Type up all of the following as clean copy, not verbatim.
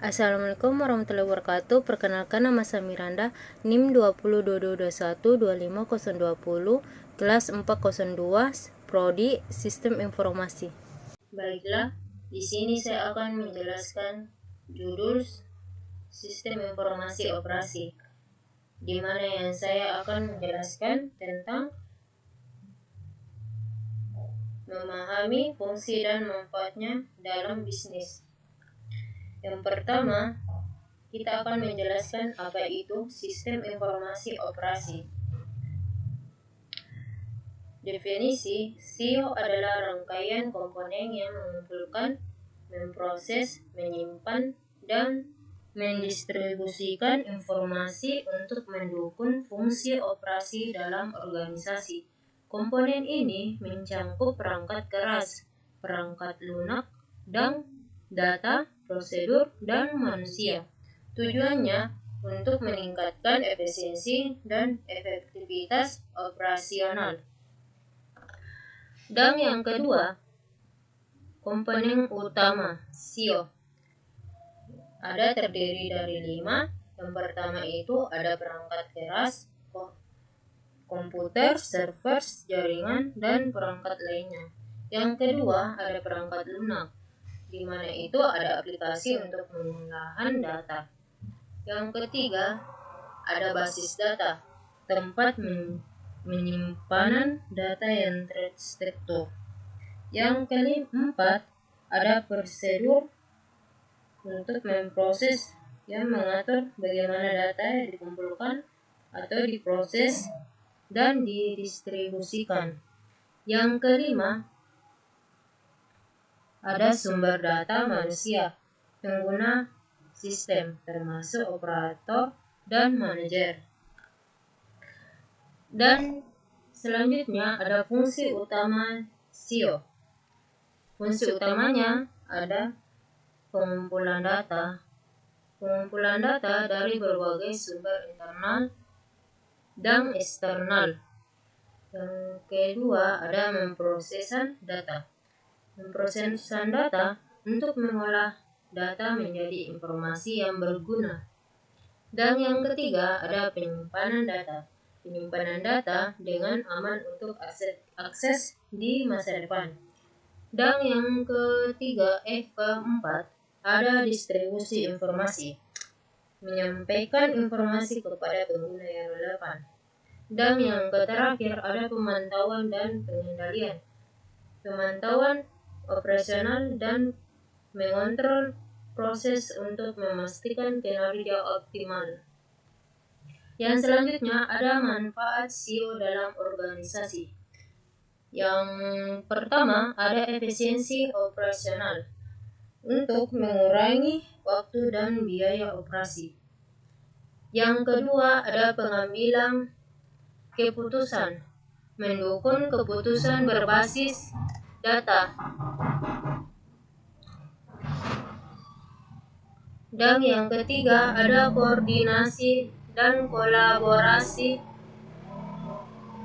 Assalamualaikum warahmatullahi wabarakatuh. Perkenalkan, nama saya Miranda, NIM 202221 kelas 402, Prodi Sistem Informasi. Baiklah, di sini saya akan menjelaskan judul Sistem Informasi Operasi, di mana yang saya akan menjelaskan tentang memahami fungsi dan manfaatnya dalam bisnis. Yang pertama, kita akan menjelaskan apa itu sistem informasi operasi. Definisi, SIO adalah rangkaian komponen yang mengumpulkan, memproses, menyimpan, dan mendistribusikan informasi untuk mendukung fungsi operasi dalam organisasi. Komponen ini mencakup perangkat keras, perangkat lunak, dan data, prosedur, dan manusia. Tujuannya untuk meningkatkan efisiensi dan efektivitas operasional. Dan yang kedua, komponen utama SIO ada terdiri dari 5. Yang pertama itu ada perangkat keras, komputer, server, jaringan, dan perangkat lainnya. Yang kedua ada perangkat lunak, di mana itu ada aplikasi untuk pengolahan data. Yang ketiga ada basis data, tempat penyimpanan data yang terstruktur. Yang keempat ada prosedur untuk memproses, yang mengatur bagaimana data dikumpulkan atau diproses dan didistribusikan. Yang kelima ada sumber data manusia, pengguna sistem termasuk operator dan manajer. Dan selanjutnya ada fungsi utama SIO. Fungsi utamanya ada pengumpulan data. Pengumpulan data dari berbagai sumber internal dan eksternal. Yang kedua ada memprosesan data. Memprosesan data untuk mengolah data menjadi informasi yang berguna. Dan yang ketiga ada penyimpanan data. Penyimpanan data dengan aman untuk akses di masa depan. Dan yang keempat ada distribusi informasi, menyampaikan informasi kepada pengguna yang relevan. Dan yang terakhir ada pemantauan dan pengendalian, pemantauan operasional dan mengontrol proses untuk memastikan kinerja optimal. Yang selanjutnya ada manfaat SIO dalam organisasi. Yang pertama ada efisiensi operasional untuk mengurangi waktu dan biaya operasi. Yang kedua ada pengambilan keputusan, mendukung keputusan berbasis data. Dan yang ketiga ada koordinasi dan kolaborasi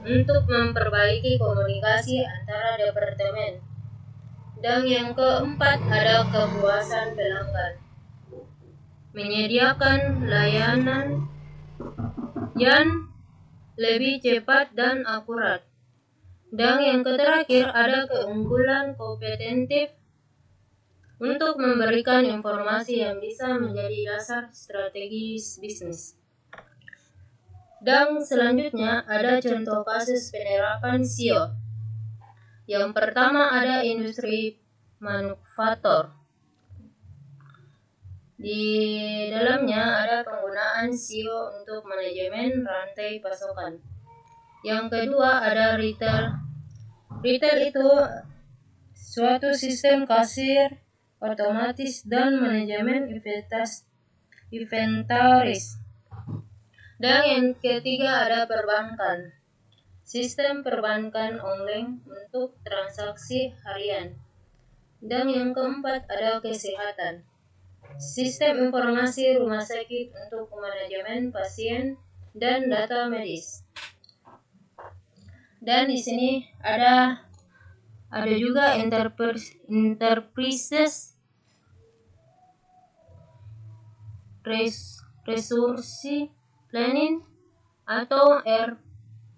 untuk memperbaiki komunikasi antara departemen. Dan yang keempat ada kepuasan pelanggan, menyediakan layanan yang lebih cepat dan akurat. Dan yang terakhir ada keunggulan kompetitif untuk memberikan informasi yang bisa menjadi dasar strategis bisnis. Dan selanjutnya ada contoh kasus penerapan SIO. Yang pertama ada industri manufaktur. Di dalamnya ada penggunaan SIO untuk manajemen rantai pasokan. Yang kedua ada retail. Retail itu suatu sistem kasir otomatis dan manajemen inventaris. Dan yang ketiga ada perbankan. Sistem perbankan online untuk transaksi harian. Dan yang keempat ada kesehatan. Sistem informasi rumah sakit untuk manajemen pasien dan data medis. Dan di sini ada juga enterprises resource planning atau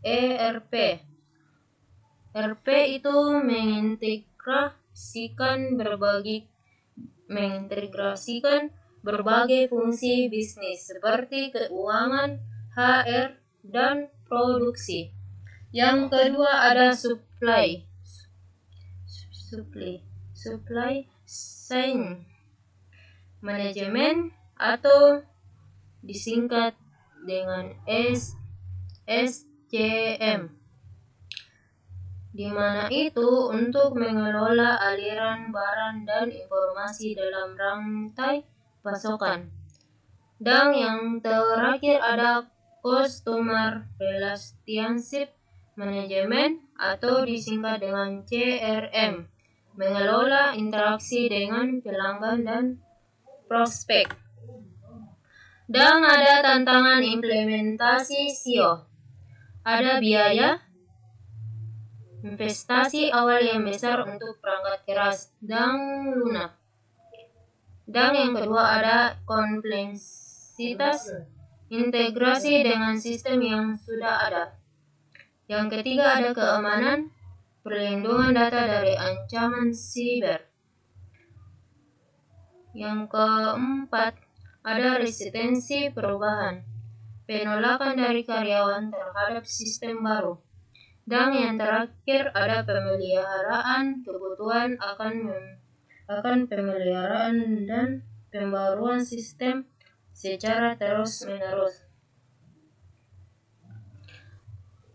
ERP. ERP itu mengintegrasikan berbagai fungsi bisnis seperti keuangan, HR, dan produksi. Yang kedua ada supply chain management atau disingkat dengan SCM, di mana itu untuk mengelola aliran barang dan informasi dalam rantai pasokan. Dan yang terakhir ada Customer Relationship Management atau disingkat dengan CRM, mengelola interaksi dengan pelanggan dan prospek. Dan ada tantangan implementasi SEO. Ada biaya investasi awal yang besar untuk perangkat keras dan lunak. Dan yang kedua ada kompleksitas integrasi dengan sistem yang sudah ada. Yang ketiga ada keamanan, perlindungan data dari ancaman siber. Yang keempat ada resistensi perubahan, penolakan dari karyawan terhadap sistem baru. Dan yang terakhir ada pemeliharaan kebutuhan akan pemeliharaan dan pembaruan sistem secara terus-menerus.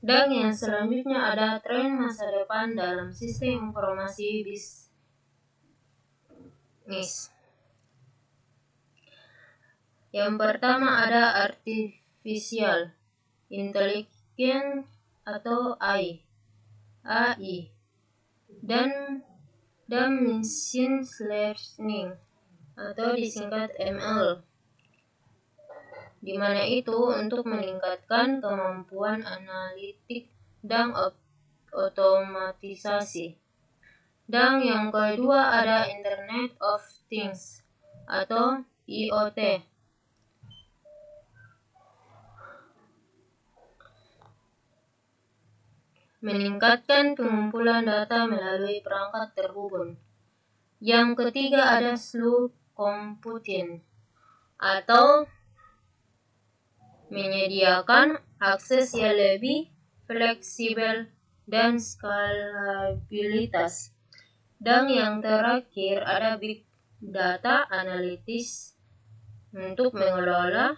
Dan yang selanjutnya ada tren masa depan dalam sistem informasi bisnis. Yang pertama ada artificial intelligence atau AI dan machine learning atau disingkat ML, di mana itu untuk meningkatkan kemampuan analitik dan otomatisasi. Dan yang kedua ada Internet of Things atau IoT, meningkatkan pengumpulan data melalui perangkat terhubung. Yang ketiga ada slow computing atau menyediakan akses yang lebih fleksibel dan skalabilitas. Dan yang terakhir ada big data analytics untuk mengelola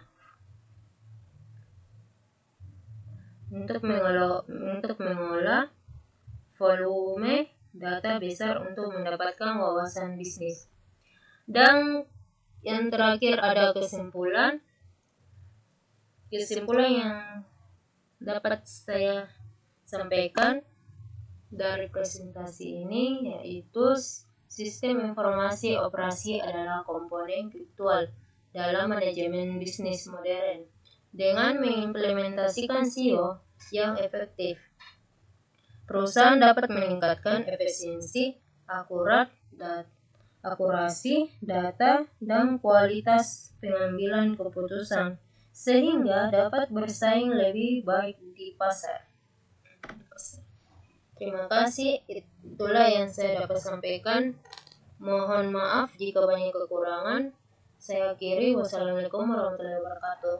volume data besar untuk mendapatkan wawasan bisnis. Dan yang terakhir ada kesimpulan yang dapat saya sampaikan dari presentasi ini, yaitu sistem informasi operasi adalah komponen virtual dalam manajemen bisnis modern. Dengan mengimplementasikan SEO yang efektif, perusahaan dapat meningkatkan efisiensi, akurasi data, dan kualitas pengambilan keputusan, sehingga dapat bersaing lebih baik di pasar. Terima kasih, itulah yang saya dapat sampaikan. Mohon maaf jika banyak kekurangan. Saya akhiri. Wassalamualaikum warahmatullahi wabarakatuh.